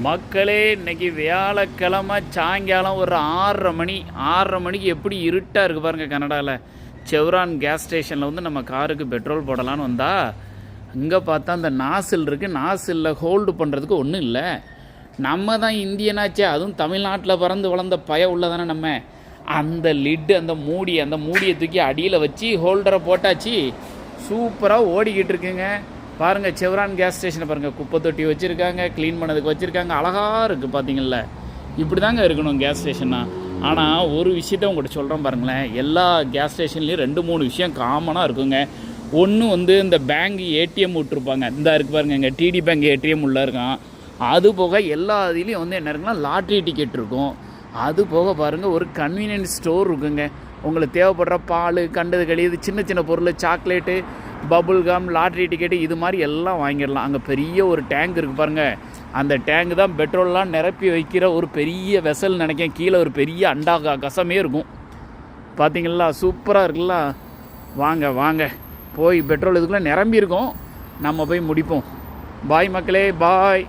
மக்களே, இன்னைக்கு வியாழக்கிழமை சாயங்காலம் ஒரு 6:30 மணிக்கு எப்படி இருட்டாக இருக்குது பாருங்கள். கனடாவில் செவ்ரான் கேஸ் ஸ்டேஷனில் வந்து நம்ம காருக்கு பெட்ரோல் போடலான்னு வந்தால் அங்கே பார்த்தா அந்த நாசில் இருக்குது. நாசிலில் ஹோல்டு பண்ணுறதுக்கு ஒன்றும் இல்லை. நம்ம தான் இந்தியனாச்சே, அதுவும் தமிழ்நாட்டில் பிறந்து வளர்ந்த உள்ள தானே நம்ம. அந்த லிட்டு, அந்த மூடியை தூக்கி அடியில் வச்சு ஹோல்டரை போட்டாச்சு. சூப்பராக ஓடிக்கிட்டு இருக்குங்க. பாருங்கள், செவ்ரான் கேஸ் ஸ்டேஷனை பாருங்கள். குப்பை தொட்டி வச்சுருக்காங்க, க்ளீன் பண்ணதுக்கு வச்சுருக்காங்க. அழகாக இருக்குது பார்த்தீங்கள. இப்படி தாங்க இருக்கணும் கேஸ் ஸ்டேஷன்னா. ஆனால் ஒரு விஷயத்த உங்கள்கிட்ட சொல்கிறேன் பாருங்களேன். எல்லா கேஸ் ஸ்டேஷன்லேயும் 2-3 விஷயம் காமனாக இருக்குங்க. ஒன்று வந்து இந்த பேங்க் ஏடிஎம் விட்டுருப்பாங்க. இந்த இருக்குது பாருங்கள், இங்கே டிடி பேங்க் ஏடிஎம் உள்ளே இருக்கான். அது போக எல்லா இதுலேயும் வந்து என்ன இருக்குன்னா லாட்ரி டிக்கெட் இருக்கும். அது போக பாருங்கள், ஒரு கன்வீனியன்ஸ் ஸ்டோர் இருக்குங்க. உங்களுக்கு தேவைப்படுற பால், கண்டது கழியுது, சின்ன சின்ன பொருள், chocolate, bubble come, lottery ticket, இது மாதிரி எல்லாம் வாங்கிடலாம். அங்கே பெரிய ஒரு டேங்க் இருக்குது பாருங்கள். அந்த டேங்கு தான் பெட்ரோல்லாம் நிரப்பி வைக்கிற ஒரு பெரிய வெசல் நினைக்கிறேன். கீழே ஒரு பெரிய அண்டா கசமே இருக்கும் பார்த்தீங்களா. சூப்பராக இருக்குல்ல. வாங்க போய் பெட்ரோல் இதுக்குள்ளே நிரம்பி இருக்கும். நம்ம போய் முடிப்போம். பாய் மக்களே, பாய்.